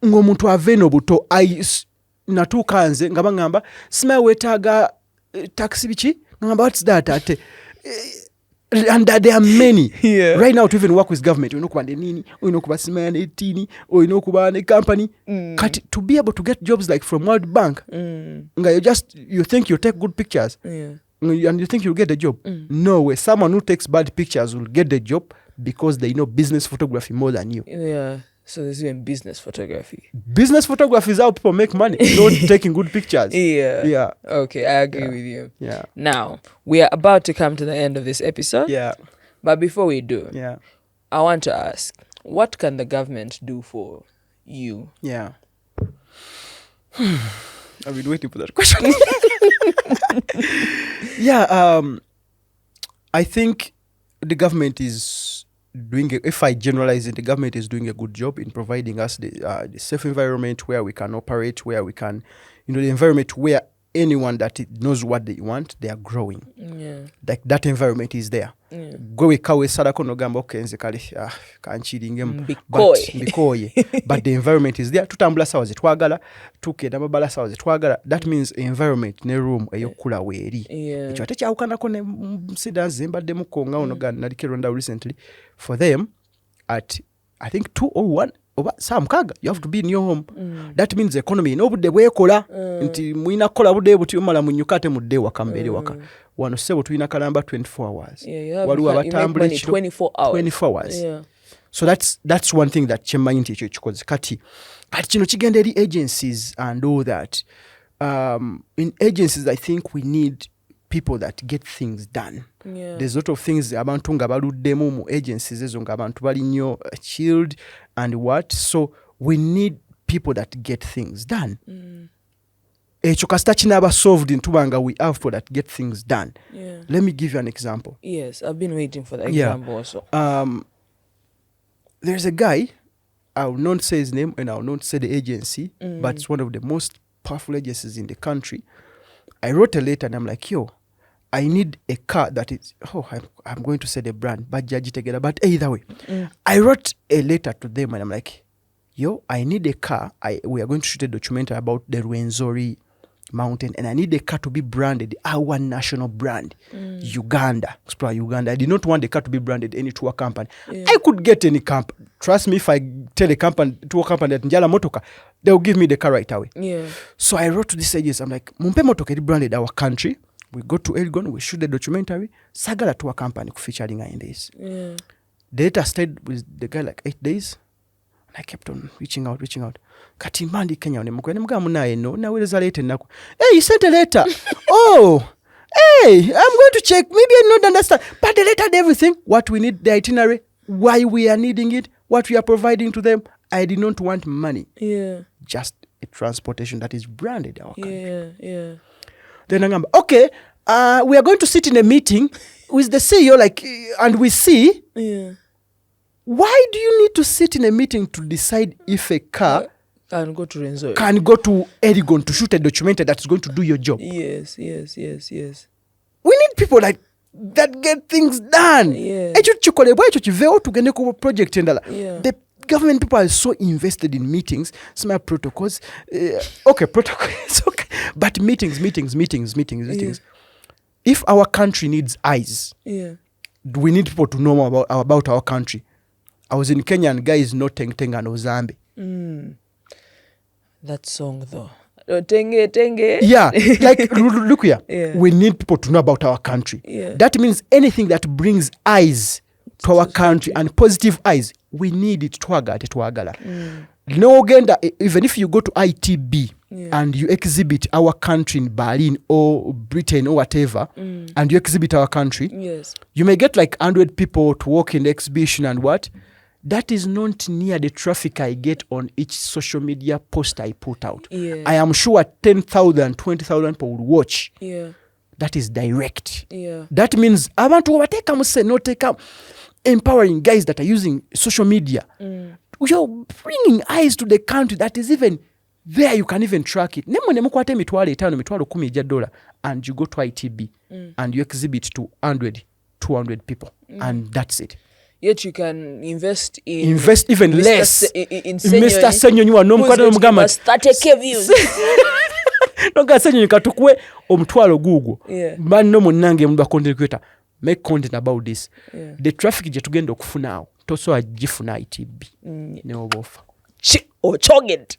ng'omuntu aveno buto. Natuuka nze ngamba sima wetaaga taxi bichi. What's that? And there are many. Right now to even work with government. We know kuba nini, we know kuba sima ya 18, or you know kuba ne company. To be able to get jobs like from World Bank. You think you take good pictures. And you think you'll get the job. No way. Someone who takes bad pictures will get the job because they know business photography more than you. Yeah. So there's even business photography. Business photography is how people make money, not taking good pictures. Yeah. Okay, I agree with you. Yeah. Now, we are about to come to the end of this episode. Yeah. But before we do, I want to ask, what can the government do for you? Yeah. I've been waiting for that question. I think the government is if I generalize it, the government is doing a good job in providing us the safe environment where we can operate, where we can, the environment where anyone that knows what they want, they are growing. Yeah. Like that environment is there. Gwe kawe sadako nogamba okenze kale kanchiringemu mbikoye but the environment is there. Tutambula sawa zetwagala tukenda mabala sawa zetwagala. That means environment ne room eyokula weeri ekyo ate kyawukanako ne sida zimbadde mukonga onogana nalike Rwanda recently for them at I think 2 or 1 oba samkaga you have to be in your home. That means economy n'obudde bwekola nti muina kola budde buti omala munyukate mudde wakambere waka wano sebo tulina kalamba 24 hours waliwo abatambula 24 hours. So that's one thing that chemanyi nti ekyo kikoze kati kino kigenda eri agencies and all that. In agencies I think we need people that get things done. There's a lot of things abantu nga baluddemu mu agencies ezo nga abantu bali nnyo chilled and what, so we need people that get things done. Ekyo kasita kinaba solved ntubanga we have people that get things done. Let me give you an example. Yes, I've been waiting for that example also. There's a guy, I will not say his name and I will not say the agency, but it's one of the most powerful agencies in the country. I wrote a letter and I'm like, yo, I need a car that is, I'm going to say the brand, but judge together. But either way, I wrote a letter to them and I'm like, yo, I need a car. We are going to shoot a documentary about the Rwenzori mountain and I need a car to be branded, our national brand, Uganda. Explore Uganda. I did not want the car to be branded any tour company. I could get any company. Trust me, if I tell a company, tour company that Njala Motoka, they'll give me the car right away. So I wrote to this agency. I'm like, Mumpe Motoka branded our country. We go to Elgon, we shoot the documentary. Sagala tour company featuring in this. The letter stayed with the guy like 8 days. And I kept on reaching out. Kati mandi Kenya onemukwene mugamu naye no naweleza letter nako. Hey, you sent a letter. Oh, hey, I'm going to check. Maybe I don't understand. But the letter had everything. What we need, the itinerary, why we are needing it, what we are providing to them. I did not want money. Just a transportation that is branded our country. Then I'm okay, we are going to sit in a meeting with the CEO, and we see. Why do you need to sit in a meeting to decide if a car can go to Rwenzori, can go to Erigon to shoot a documentary that's going to do your job? Yes. We need people that get things done. The government people are so invested in meetings, smart protocols. Protocols, okay. But meetings. If our country needs eyes, we need people to know about our country. I was in Kenya and guys no Tenge and Ozambi. That song though. Tenge. Yeah, look here. We need people to know about our country. That means anything that brings eyes to our country and positive eyes, we need it to Agala. No Uganda, even if you go to ITB and you exhibit our country in Berlin or Britain or whatever, and you exhibit our country, you may get 100 people to walk in the exhibition and what? That is not near the traffic I get on each social media post I put out. I am sure 10,000, 20,000 people will watch. That is direct. That means abantu obateka muse no take up empowering guys that are using social media. You're bringing eyes to the country that is even there. You can even track it. Nemo nemukwate mitwalo 5 mitwalo 10 $10 and you go to ITB and you exhibit to 100, 200 people and that's it. Yet you can invest even Mr. less. In Mr. Ssenyonyi wano mkwata mugamba 30K views. Noga Ssenyonyi katukwe omutwalo gugo. Banno munnange mba content creator. Make content about this. The traffic je tugenda okufuna awo. Toso agifuna ITB. Ne obofa. Choget.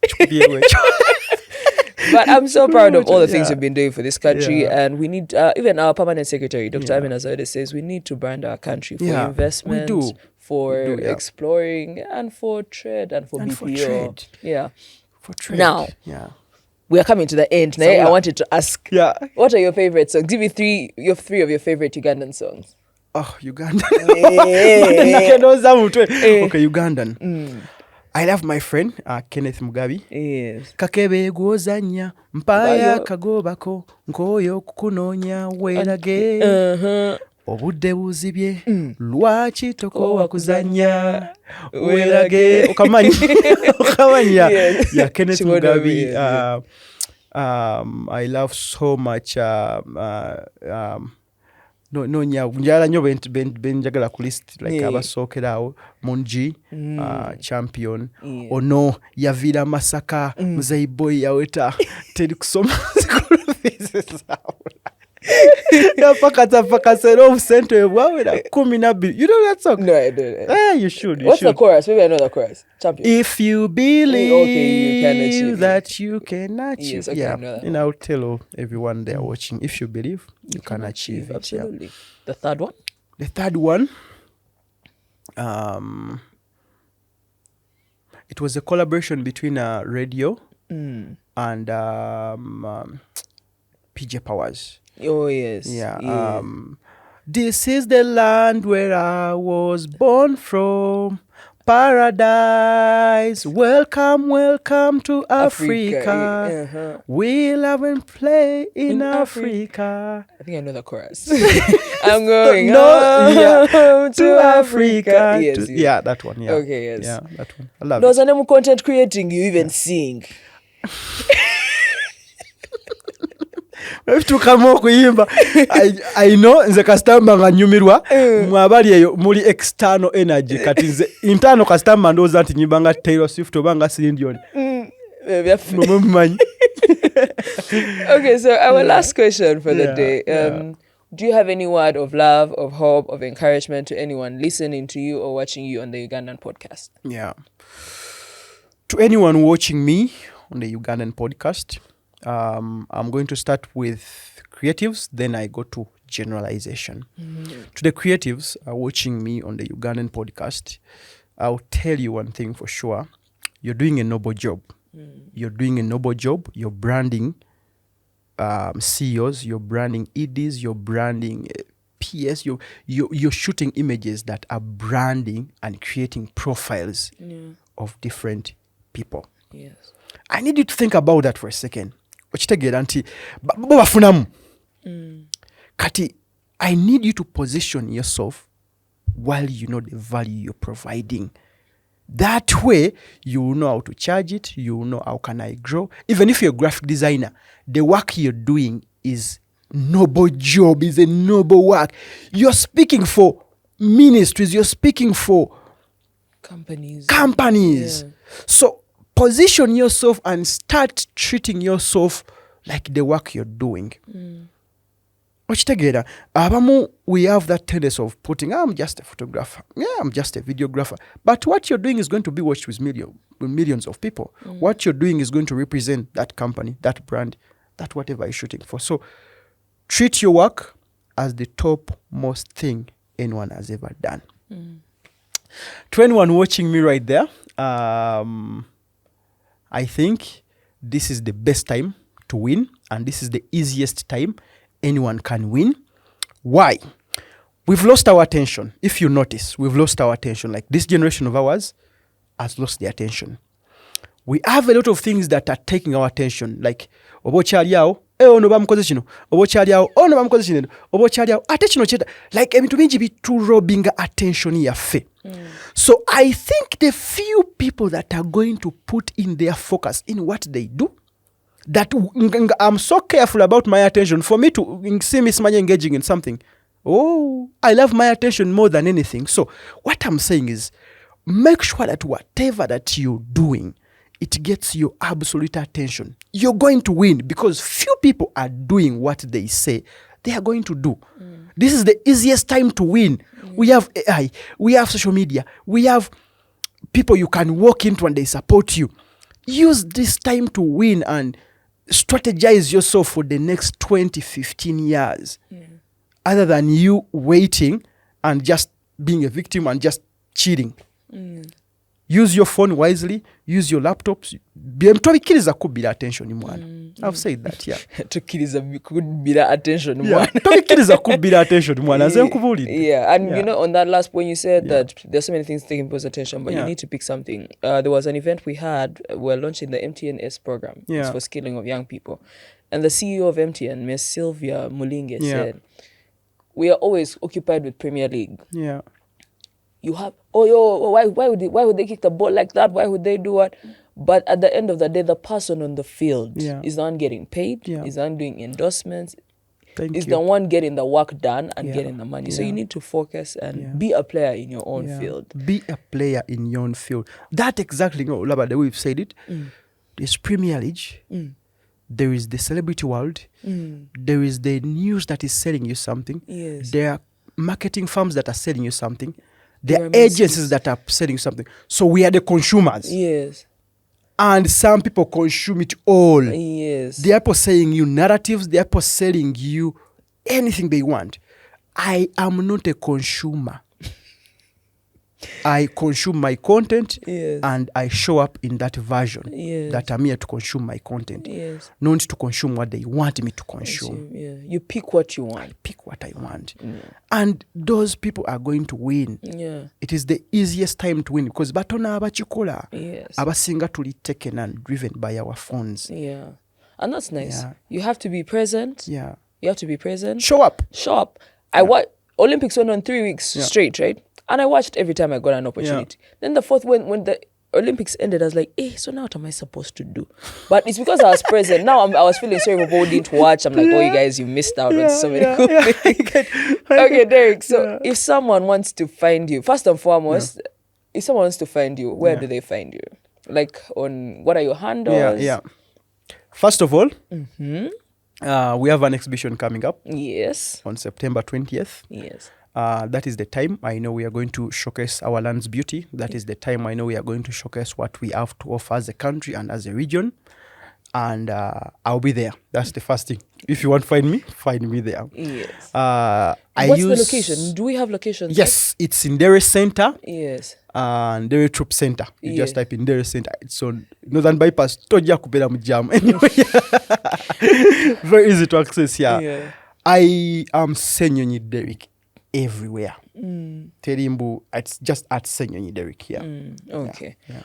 But I'm so proud of all the things we've been doing for this country, and we need, even our permanent secretary, Dr. Amin Azade, says we need to brand our country for investment, for exploring, and for trade, and for BPO. For trade. Now, we are coming to the end. Now, I wanted to ask, what are your favorite songs? Give me three of your favorite Ugandan songs. Oh, Ugandan. Okay, Ugandan. I love my friend Kenneth Mugabi. Kakebe gwozanya mpaya kagobako nkoyo kukunonya welage obudde buzibye lwaki tokowa kuzanya welage ukamanya ya Kenneth Mugabi I love so much njala nnyo benjagala ku list like abasookerawo Munji champion ono yaviira Masaka Muzaiboy yaweta teri kusoma school fees zaabwe yapakasera obusente bwawera 12. You know that song? No, I don't. You should. What's the chorus? Maybe I know the chorus. Champion. If you believe you can achieve that you can achieve. Yes, okay, I know that and I'll tell everyone there watching, if you believe, you can achieve it. Absolutely. Yeah. The third one? The third one, it was a collaboration between radio and PJ Powers. Oh, yes. Yeah. This is the land where I was born from. Paradise. Welcome, welcome to Africa. We love and play in Africa. I think I know the chorus. I'm going home to Africa. Yes, yeah, that one. Yeah. Okay, yes. Yeah, that one. I love it. No, content creating, you even sing. tukamu okuyimba I know nze kasitamba nga nyumirwa mwabali eyo muli external energy kati nze internal kasitamba ndowooza nti nyimba nga Taylor Swift oba nga Celine Dion mumanyi. Okay, so our last question for the day. Do you have any word of love, of hope, of encouragement to anyone listening to you or watching you on the Ugandan podcast? Yeah. To anyone watching me on the Ugandan podcast, I'm going to start with creatives, then I go to generalization. To the creatives watching me on the Ugandan podcast, I'll tell you one thing for sure. You're doing a noble job. You're doing a noble job. You're branding CEOs, you're branding EDs, you're branding PS, you're shooting images that are branding and creating profiles of different people. Yes. I need you to think about that for a second. Okitegeera nti bafunamu. Kati, I need you to position yourself while you know the value you're providing. That way, you will know how to charge it. You will know how can I grow. Even if you're a graphic designer, the work you're doing is noble job, is a noble work. You're speaking for ministries. You're speaking for companies. Yeah. So position yourself and start treating yourself like the work you're doing. Okitegeera abamu we have that tendency of putting I'm just a photographer, I'm just a videographer, but what you're doing is going to be watched with millions of people. What you're doing is going to represent that company, that brand, that whatever you're shooting for. So treat your work as the topmost thing anyone has ever done. To anyone watching me right there, I think this is the best time to win, and this is the easiest time anyone can win. Why? We've lost our attention. If you notice, we've lost our attention. Like this generation of ours has lost their attention. We have a lot of things that are taking our attention. Like, obo kyali awo, ono bamukoze kino. Obo kyali awo, ono bamukoze kino. Obo kyali awo, ate kino kyeta. Like, ebintu bingi biturobing attention yaffe. So I think the few people that are going to put in their focus in what they do, that I'm so careful about my attention. For me to see Miss Manya engaging in something, I love my attention more than anything. So what I'm saying is, make sure that whatever that you're doing, it gets your absolute attention. You're going to win because few people are doing what they say they are going to do. This is the easiest time to win. We have AI, we have social media, we have people you can walk into and they support you. Use this time to win and strategize yourself for the next 20, 15 years. Other than you waiting and just being a victim and just cheating. Use your phone wisely. Use your laptops. Tobikiriza kubbira attention mwana. I've said that, yeah. Tokiriza kubbira attention mwana. Tobikiriza kubbira attention mwana. Nze nkubulidde. Yeah, and you know, on that last point you said that there's so many things taking people's attention, but you need to pick something. There was an event we had. We're launching the MTNS program. It's for skilling of young people. And the CEO of MTN, Ms. Sylvia Mulinge, said, we are always occupied with Premier League. You have why would they kick the ball like that? Why would they do what? But at the end of the day, the person on the field Yeah. is the one getting paid, Yeah. is the one doing endorsements, Thank is you. the one getting the work done and Yeah. getting the money. So Yeah. you need to focus and Yeah. be a player in your own Yeah. field. Be a player in your own field. That exactly, Laba, the way we've said it. There's Premier League. There is the celebrity world. There is the news that is selling you something. Yes. There are marketing firms that are selling you something. There are There are agencies that are selling you something. So we are the consumers. Yes. And some people consume it all. Yes. They are selling you narratives. They are selling you anything they want. I am not a consumer. I consume my content, Yes. and I show up in that version Yes. that I'm here to consume my content. Yes. Not to consume what they want me to consume. Yeah. You pick what you want. Pick what I want. And those people are going to win. Yeah. It is the easiest time to win because batona abachikola. Yes. Abasinga tuli taken and driven by our phones. Yeah. And that's nice. Yeah. You have to be present. Yeah. You have to be present. Show up. Show up. I watched Olympics went on 3 weeks straight, right? And I watched every time I got an opportunity. Then the fourth, when the Olympics ended, I was like, so now what am I supposed to do? But it's because I was present. Now I was feeling sorry for people who didn't watch. I'm like, you guys, you missed out on so many cool things. Okay, Derrick, so if someone wants to find you, first and foremost, if someone wants to find you, where do they find you? Like what are your handles? Yeah. First of all, we have an exhibition coming up. Yes. On September 20th. Yes. That is the time I know we are going to showcase our land's beauty. That is the time I know we are going to showcase what we have to offer as a country and as a region. And I'll be there. That's the first thing. If you want to find me there. Yes. What's the location? Do we have locations? Yes, it's in Derrick Center. Yes. And Derrick Troop Center. You just Yeah. type in Derrick Center. It's on Northern Bypass. Toja kupela mjam. Anyway, very easy to access here. Yeah. I am Ssenyonyi Derrick everywhere. Terimbu, it's just at Ssenyonyi Derrick here. Okay. Yeah.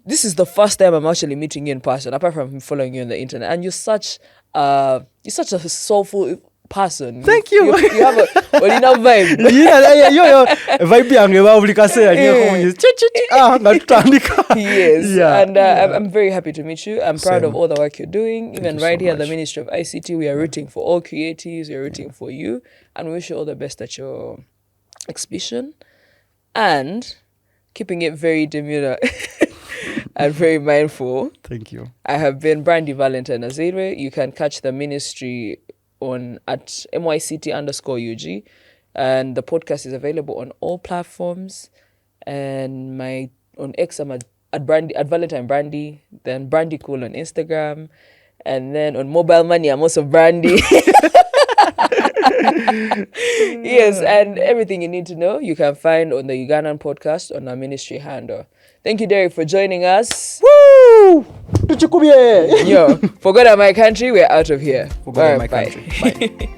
This is the first time I'm actually meeting you in person, apart from following you on the internet. And you're such a soulful person. Thank you. You have a vibe. Vibe yange bawulikasera ngatutandika. Yes. Yeah. And I'm very happy to meet you. I'm proud Same. of all the work you're doing. Even you right so here at the much. Ministry of ICT, we are rooting for all creatives. We're rooting for you. And we wish you all the best at your exhibition. And keeping it very demure and very mindful. Thank you. I have been Brandy Valentine Azire. You can catch the ministry at myct_UG. And the podcast is available on all platforms. And on X, I'm at Valentine Brandy, then Brandy Cool on Instagram. And then on Mobile Money, I'm also Brandy. Yes, and everything you need to know, you can find on the Ugandan podcast on our ministry handle. Thank you, Derrick, for joining us. Woo! Tuchukubye! Yo, for God and my country, we're out of here. For God and my Bye. country. Bye.